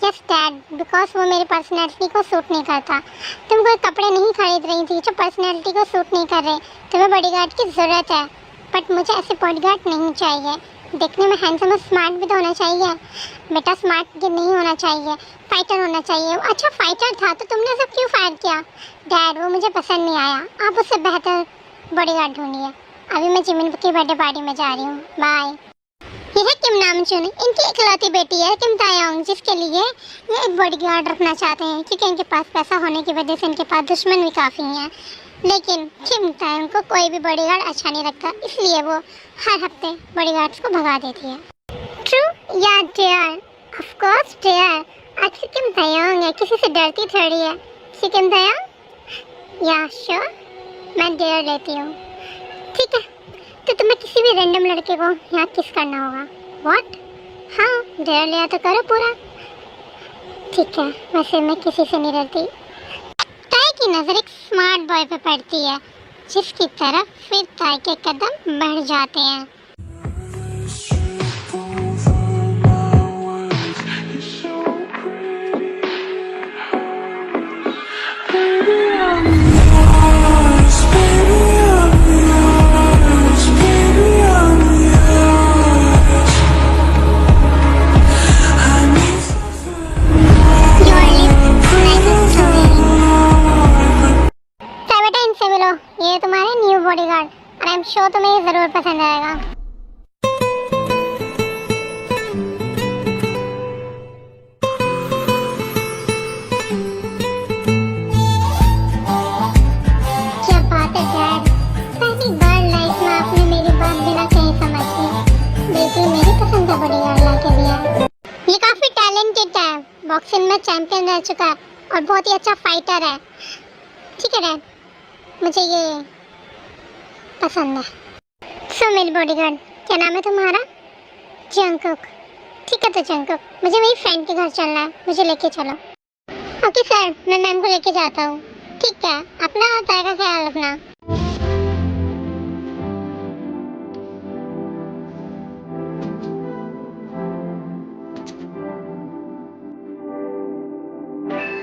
Yes dad, because वो मेरी personality को सूट नहीं करता। तुम कोई कपड़े नहीं खरीद रही थी जो पर्सनैलिटी को सूट नहीं कर रहे। तुम्हें बॉडीगार्ड की ज़रूरत है, बट मुझे ऐसे बॉडीगार्ड नहीं चाहिए। देखने में हैंडसम और स्मार्ट भी तो होना चाहिए। बेटा स्मार्ट नहीं होना चाहिए, फाइटर होना चाहिए। अच्छा फाइटर था तो तुमने सब क्यों फायर किया? डैड वो मुझे पसंद नहीं आया, आप उससे बेहतर बॉडीगार्ड ढूंढिए। अभी मैं जिमिन की बर्थडे पार्टी में जा रही हूँ, बाय। ये है किम नामचुन, इनकी इकलौती बेटी है किम तायोंग, जिसके लिए ये एक बॉडीगार्ड रखना चाहते हैं क्योंकि इनके पास पैसा होने की वजह से इनके पास दुश्मन भी काफ़ी हैं। लेकिन किम तायोंग को कोई भी बॉडीगार्ड अच्छा नहीं लगता, इसलिए वो हर हफ्ते बॉडीगार्ड्स को भगा देती है। ट्रू या डेयर? Of course dare. आखिर किम तायोंग है, किसी से डरती थोड़ी है। किम तायोंग या श्योर, मैं डेयर लेती हूँ। ठीक है, तो तुम्हें किसी भी रैंडम लड़के को यहाँ किस करना होगा। व्हाट? हाँ डेयर लिया तो करो पूरा। ठीक है, वैसे मैं किसी से नहीं डरती। ताई की नज़र एक स्मार्ट बॉय पे पड़ती है, जिसकी तरफ फिर ताई के कदम बढ़ जाते हैं। ये तुम्हारे न्यू बॉडीगार्ड, और आई एम श्योर तुम्हें ये जरूर पसंद आएगा। क्या बात है डैड, पहली बार लाइफ में आपने मेरी बात बिना कहीं समझ ली। बिल्कुल मेरी पसंद का बॉडीगार्ड लाके दिया। ये काफी टैलेंटेड है, बॉक्सिंग में चैंपियन रह चुका है और बहुत ही अच्छा फाइटर है। ठीक है डैड, मुझे ये पसंद है। सो मेरी बॉडीगार्ड, क्या नाम है तुम्हारा? जंगकुक। ठीक है तो जंगकुक, मुझे मेरी फ्रेंड के घर चलना है, मुझे लेके चलो। ओके सर, मैं मैम को लेके जाता हूँ। ठीक है, अपना और ताई का ख्याल रखना।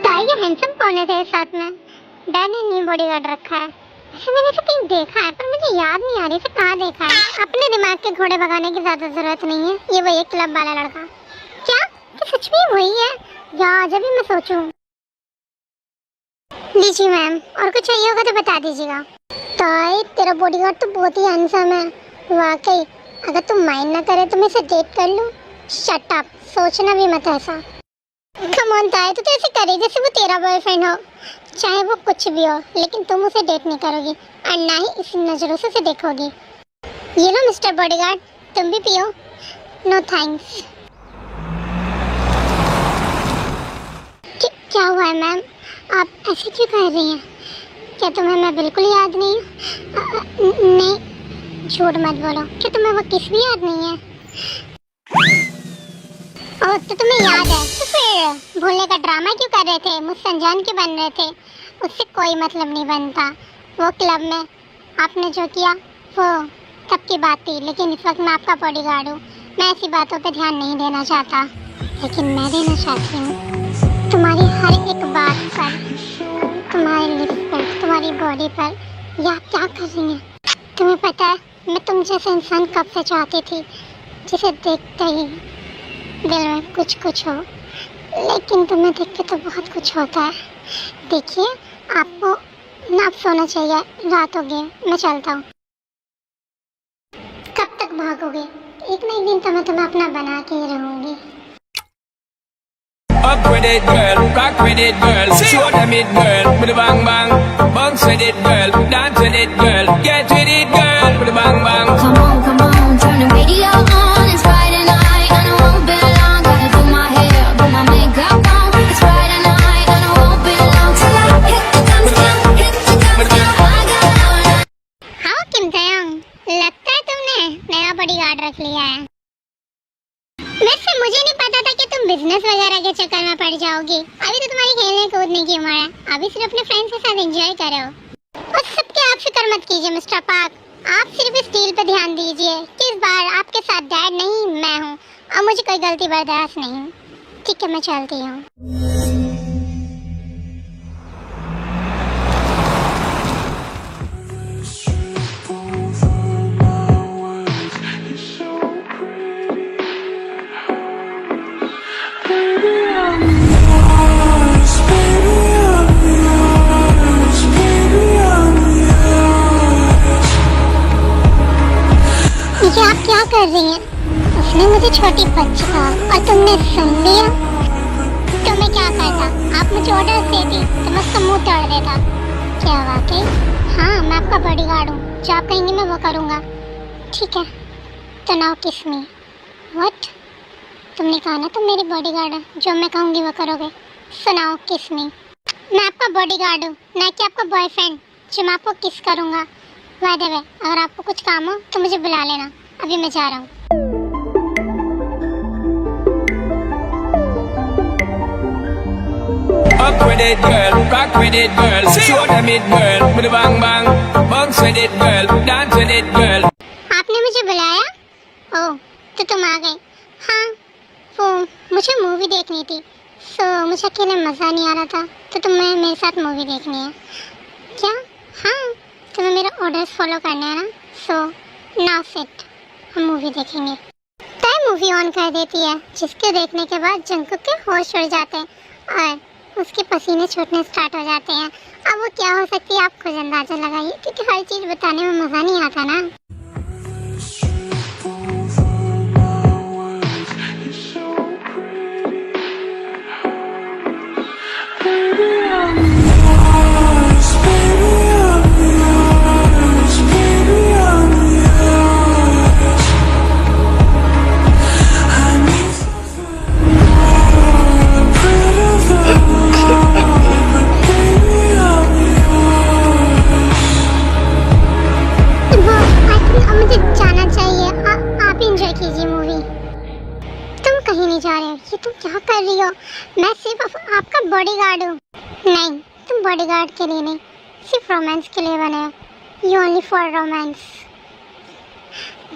ताई ये हैंडसम कौन है तेरे साथ में? डैड ने न्यू बॉडीगार्ड रखा है। वैसे मैंने इसे कहीं देखा है पर मुझे याद नहीं आ रही इसे कहाँ देखा है। अपने दिमाग के घोड़े भगाने की ज्यादा जरूरत नहीं है। ये वही क्लब वाला लड़का। क्या सच में वही है? यार जब भी मैं सोचूं। लीजिए मैम, और कुछ चाहिए होगा तो बता दीजिएगा। ताई तेरा बॉडीगार्ड तो बहुत ही हैंडसम है वाकई। अगर तुम माइंड ना करे तो मैं इसे डेट कर लूं। शट अप, सोचना भी मत ऐसा। कम ऑन ताई, तू तो ऐसे करे जैसे वो तेरा बॉयफ्रेंड हो। चाहे वो कुछ भी हो, लेकिन तुम उसे डेट नहीं करोगी और ना ही इस नजरों से उसे देखोगी। ये लो मिस्टर बॉडीगार्ड, तुम भी पियो। No thanks. क्या हुआ है मैम, आप ऐसे क्यों कह रही हैं? क्या तुम्हें मैं बिल्कुल याद नहीं हूँ? नहीं झूठ मत बोलो, क्या तुम्हें वो किस भी याद नहीं है? ओह तो तुम्हें याद है, तो फिर भूलने का ड्रामा क्यों कर रहे थे? मुझसे अनजान क्यों बन रहे थे? उससे कोई मतलब नहीं बनता। वो क्लब में आपने जो किया वो तब की बात थी, लेकिन इस वक्त मैं आपका बॉडीगार्ड हूँ। मैं ऐसी बातों पे ध्यान नहीं देना चाहता, लेकिन मैं देना चाहती हूँ तुम्हारी हर एक बात पर, तुम्हारे लिप्स पर, तुम्हारी बॉडी पर। या क्या कर रही हैं? तुम्हें पता है मैं तुम जैसे इंसान कब से चाहती थी, जिसे देखते ही दिल में कुछ कुछ हो, लेकिन तुम्हें देख के तो बहुत कुछ होता है। देखिए आपको ना अब सोना चाहिए, रात हो गई, मैं चलता हूँ। कब तक भागोगे? एक ना एक दिन तो मैं तुम्हें अपना बना के ही रहूंगी। Up with it girl, rock with it girl, show them it girl, with a bang bang, bounce with it girl, dance with it girl, get with it girl, with a bang bang. Come on, turn the radio on, it's Friday night, and I won't be long, gotta do my hair, put my makeup on, it's Friday night, and I won't be long, till I hit the dance floor, I got all night. हाँ किम तायोंग, लगता है तुमने नया bodyguard रख लिया है। वैसे मुझे नहीं पता था कि तुम बिजनेस वगैरह के चक्कर में पड़ जाओगी। अभी तो तुम्हारी खेलने कूदने की उम्र है, अभी सिर्फ अपने फ्रेंड्स के साथ एंजॉय करो। और सबके आप फिक्र मत कीजिए मिस्टर पार्क, आप सिर्फ इस डील पे ध्यान दीजिए कि इस बार आपके साथ डैड नहीं मैं हूँ और मुझे कोई गलती बर्दाश्त नहीं। ठीक है, मैं चलती हूँ। ये आप क्या कर रही हैं? उसने मुझे छोटी बच्ची कहा और तुमने सुन लिया? तो मैं क्या करता? आप मुझे ऑर्डर देती तो मैं उसका मुंह तोड़ देता। क्या वाकई? हाँ, मैं आपका बॉडीगार्ड हूँ, जो आप कहेंगी मैं वो करूँगा। ठीक है, तो नाउ किस मी। व्हाट? तुमने कहा ना तुम मेरी बॉडीगार्ड है, जो मैं कहूँगी वो करोगे। सुनाओ किस मी। मैं आपका बॉडीगार्ड हूँ, ना कि आपका बॉयफ्रेंड जो मैं आपको किस करूँगा। बाय द वे, अगर आपको कुछ काम हो तो मुझे बुला लेना, अभी मैं जा रहा हूँ। Up with it, girl. Rock with it, girl. Show them it, girl. With a bang bang. Bounce with it, girl. Dance with it, girl. आपने मुझे बुलाया? ओह, तो तुम आ गए। हाँ, वो मुझे मूवी देखनी थी, मुझे अकेले मज़ा नहीं आ रहा था, तो तुम्हें मेरे साथ मूवी देखनी है क्या? हाँ, तुम्हें मेरे ऑर्डर्स फॉलो करने हैं ना, नाउ सिट, हम मूवी देखेंगे। तय मूवी ऑन कर देती है, जिसके देखने के बाद जंकुक के होश उड़ जाते हैं और उसके पसीने छूटने स्टार्ट हो जाते हैं। अब वो क्या हो सकती है आप खुद अंदाजा लगाइए, क्योंकि हर चीज़ बताने में मज़ा नहीं आता ना। ये तुम क्या कर रही हो? मैं सिर्फ आपका बॉडीगार्ड हूँ। नहीं, तुम बॉडीगार्ड के लिए नहीं, सिर्फ रोमांस के लिए बने हो। You only for romance.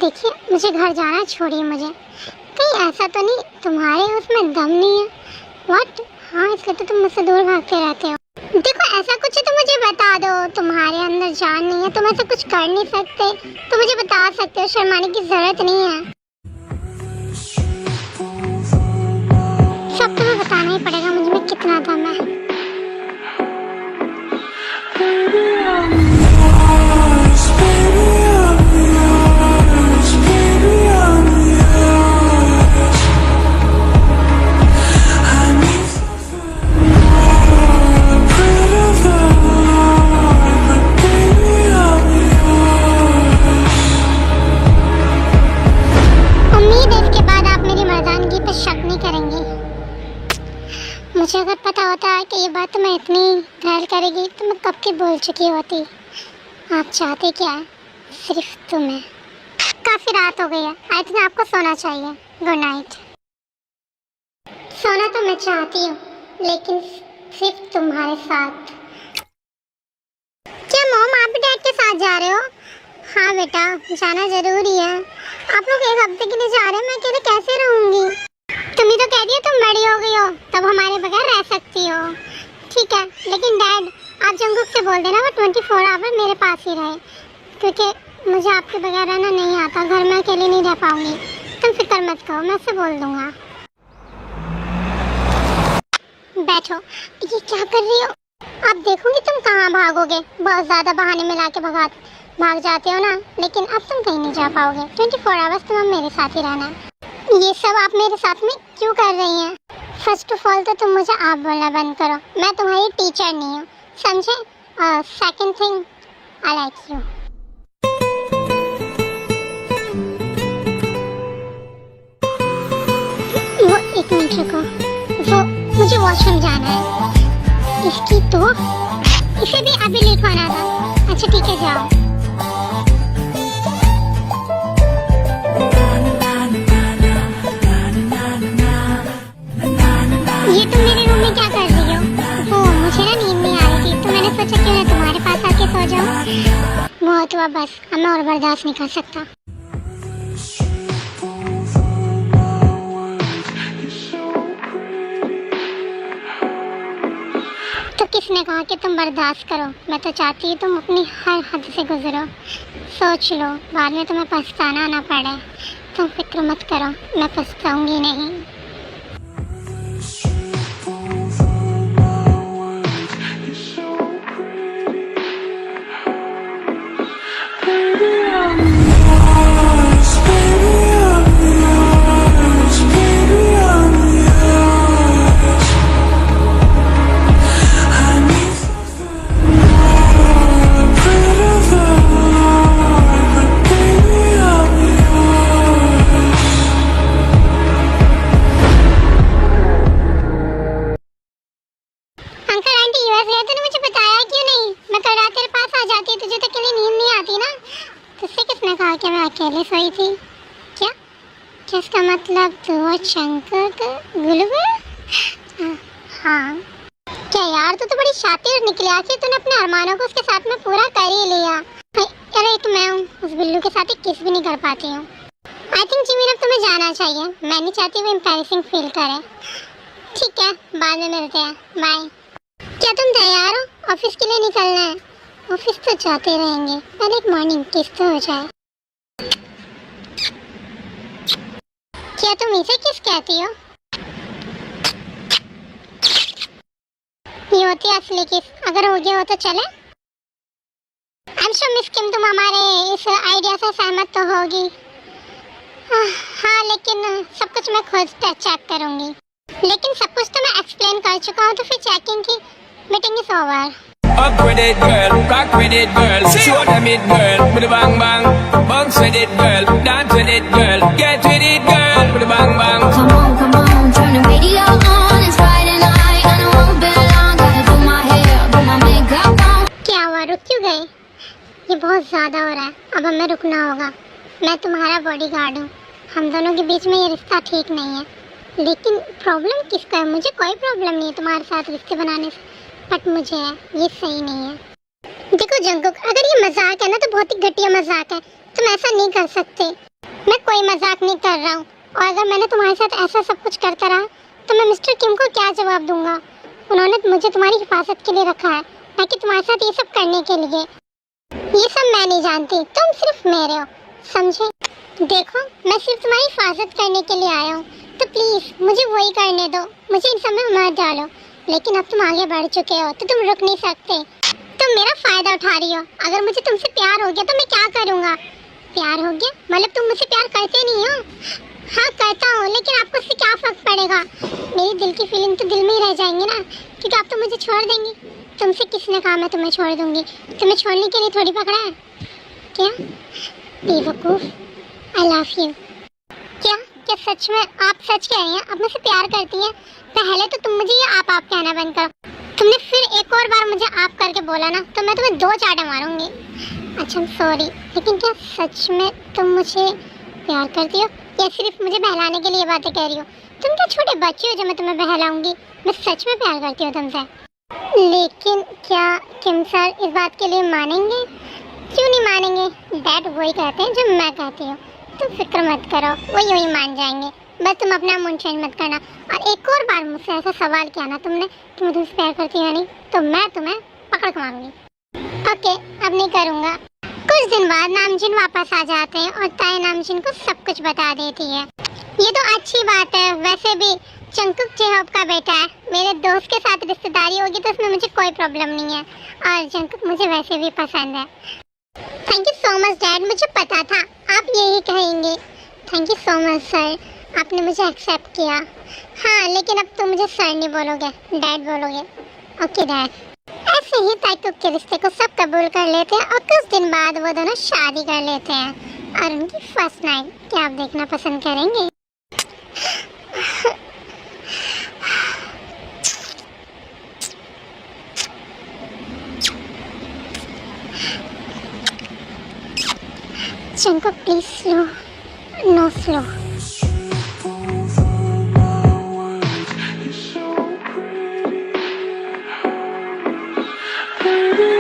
देखिए, मुझे घर जाना, छोड़िए मुझे। कहीं ऐसा तो नहीं तुम्हारे उसमें दम नहीं है? व्हाट? हाँ, इसलिए तो तुम मुझसे दूर भागते रहते हो। देखो, ऐसा कुछ है तो मुझे बता दो। तुम्हारे अंदर जान नहीं है, तुम ऐसा कुछ कर नहीं सकते तो मुझे बता सकते हो, शर्माने की जरूरत नहीं है। सब तुम्हें बताना ही पड़ेगा मुझे में कितना दम है। उम्मीद है इसके बाद आप मेरी मर्दानगी पर शक नहीं करेंगी। मुझे अगर पता होता है कि ये बात तुम्हें इतनी घायल करेगी तो मैं कब की बोल चुकी होती। आप चाहते क्या है? सिर्फ तुम्हें। काफ़ी रात हो गई है, आई थिंक आपको सोना चाहिए। Good night. सोना तो मैं चाहती हूँ, लेकिन सिर्फ तुम्हारे साथ। क्या मॉम, आप भी डैड के साथ जा रहे हो? हाँ बेटा, जाना ज़रूरी है। आप लोग एक हफ्ते के लिए जा रहे हैं, मैं अकेले कैसे रहूँगी? तुम ही तो कह दिया तुम बड़ी हो गई हो, तब हमारे बगैर रह सकती हो। ठीक है, लेकिन डैड आप जंगुक से बोल देना वो 24 आवर मेरे पास ही रहे, क्योंकि मुझे आपके बगैर रहना नहीं आता। घर में अकेले नहीं रह पाऊंगी। तुम फिक्र मत करो, मैं उसे बोल दूंगा। बैठो। ये क्या कर रही हो? अब देखूंगी तुम कहाँ भागोगे। बहुत ज़्यादा बहाने मिला के भाग जाते हो ना, लेकिन अब तुम कहीं नहीं जा पाओगे। 24 आवर्स तुम अब मेरे साथ ही रहना। ये सब आप मेरे साथ में क्यों कर रही हैं? फर्स्ट ऑफ ऑल तो तुम मुझे आप बोलना बंद करो। मैं तुम्हारी टीचर नहीं हूँ, समझे? Second thing, I like you. वो एक मिनट रुको, वो मुझे वॉशरूम जाना है। इसकी तो इसे भी अभी लेट होना था। अच्छा ठीक है, जाओ। ये तुम मेरे रूम में क्या कर रही हो? वो मुझे ना नींद नहीं आ रही थी, तो मैंने सोचा क्यों ना तुम्हारे पास आके सो जाऊं। बहुत हुआ बस, अब मैं और बर्दाश्त नहीं कर सकता। किसने कहा कि तुम बर्दाश्त करो? मैं तो चाहती हूँ तुम अपनी हर हद से गुजरो। सोच लो, बाद में तुम्हें पछताना ना पड़े। तुम फिक्र मत करो, मैं पछताऊंगी नहीं। अंकल आंटी यूएस गए तूने मुझे बताया क्यों नहीं? मैं कल रात तेरे पास आ जाती, तुझे तो अकेले नींद नहीं आती ना। तुझसे किसने कहा कि मैं अकेले सोई थी? क्या क्या इसका मतलब तू और शंकर गुलगुल? हाँ क्या यार, तू तो बड़ी शातिर निकली। आखिर तूने अपने अरमानों को उसके साथ में पूरा कर ही लिया। अरे एक मैं हूँ, उस बिल्लू के साथ किस भी नहीं कर पाती हूँ। आई थिंक जिमिन अब तुम्हें जाना चाहिए। मैं नहीं चाहती वो एम्बैरेसिंग फील करे। ठीक है, बाद में मिलते हैं, बाय। क्या तुम तैयार हो? ऑफिस के लिए निकलना है। ऑफिस तो जाते रहेंगे, पहले एक मॉर्निंग किस तो हो जाए। क्या तुम इसे किस कहती हो? ये होती है असली किस। अगर हो गया हो तो चले। आई एम श्योर मिस किम तुम हमारे इस आइडिया से सहमत तो होगी। हाँ लेकिन सब कुछ मैं खुद चेक करूंगी। लेकिन सब कुछ तो मैं एक्सप्लेन कर चुका हूँ, तो फिर चेकिंग की meeting is over. Up with it, girl. Rock with it, girl. Show them it, girl. With a bang bang. Bounce with it, girl. Dance with it, girl. Get with it, girl. With a bang bang. Come on, turn the radio on. It's Friday night and I won't be long. Gotta do my hair, put my makeup on. क्या हुआ, रुक क्यों गए? ये बहुत ज़्यादा हो रहा है, अब हमें रुकना होगा। मैं तुम्हारा बॉडीगार्ड हूँ, हम दोनों के बीच में ये रिश्ता ठीक नहीं है। लेकिन प्रॉब्लम किसका है? मुझे कोई प्रॉब्लम नहीं है तुम्हारे साथ रिश्ते बनाने से, बट मुझे है ये सही नहीं है। देखो जंगकुक, अगर ये मजाक है ना तो बहुत ही घटिया मजाक है। तुम ऐसा नहीं कर सकते। मैं कोई मजाक नहीं कर रहा हूँ, और अगर मैंने तुम्हारे साथ ऐसा सब कुछ करता रहा तो मैं मिस्टर किम को क्या जवाब दूंगा? उन्होंने मुझे तुम्हारी हिफाजत के लिए रखा है, ना कि तुम्हारे साथ ये सब करने के लिए। ये सब मैं नहीं जानती, तुम सिर्फ मेरे हो, समझे? देखो मैं सिर्फ तुम्हारी हिफाजत करने के लिए आया हूँ, तो प्लीज मुझे वही करने दो, मुझे इन सब में मत डालो। लेकिन अब तुम आगे बढ़ चुके हो तो तुम रुक नहीं सकते। तुम मेरा फायदा उठा रही हो। अगर मुझे तुमसे प्यार हो गया तो मैं क्या करूँगा? प्यार हो गया मतलब तुम मुझसे प्यार करते नहीं हो? हाँ करता हूँ, लेकिन आपको इससे क्या फर्क पड़ेगा? मेरी दिल की फीलिंग तो दिल में ही रह जाएंगी ना, क्योंकि आप तो मुझे छोड़ देंगी। तुमसे किसने कहा मैं तुम्हें छोड़ दूंगी? तुम्हें छोड़ने के लिए थोड़ी पकड़ा है क्या? बेवकूफ, आई लव यू। क्या क्या सच में आप सच कह रही हैं? अब मुझसे प्यार करती हैं? पहले तो तुम मुझे ये आप कहना बंद करो। तुमने फिर एक और बार मुझे आप करके बोला ना तो मैं तुम्हें 2 चांटे मारूंगी। अच्छा सॉरी, लेकिन क्या सच में तुम मुझे प्यार करती हो या सिर्फ मुझे बहलाने के लिए बातें कह रही हो? तुम क्या छोटे बच्चे हो जो मैं तुम्हें बहलाऊंगी? मैं सच में प्यार करती हूँ तुमसे। लेकिन क्या किम सर इस बात के लिए मानेंगे? क्यों नहीं मानेंगे? डैड वही कहते हैं जो मैं कहती हूँ। तुम फिक्र मत करो, वो यूँ ही मान जाएंगे। बस तुम अपना मुंह चेंज मत करना। और एक और बार मुझसे ऐसा सवाल किया ना तुमने कि मैं तुमसे प्यार करती हूँ नहीं, तो मैं तुम्हें पकड़ के मारूंगी। ओके, अब नहीं करूँगा। कुछ दिन बाद नामजिन वापस आ जाते हैं और ताई नामजिन को सब कुछ बता देती है। ये तो अच्छी बात है। वैसे भी जंगकुक जेहोब का बेटा है, मेरे दोस्त के साथ रिश्तेदारी होगी तो उसमें मुझे कोई प्रॉब्लम नहीं है, और जंगकुक मुझे वैसे भी पसंद है। Thank you so much dad, मुझे पता था आप यही कहेंगे। Thank you so much sir, आपने मुझे एक्सेप्ट किया। हाँ लेकिन अब तुम मुझे सर नहीं बोलोगे, डैड बोलोगे। Okay dad. ऐसे ही ताइकुक के रिश्ते को सब कबूल कर लेते हैं और कुछ दिन बाद वो दोनों शादी कर लेते हैं। और उनकी फर्स्ट नाइट क्या आप देखना पसंद करेंगे? Jungkook please slow, no slow. Baby,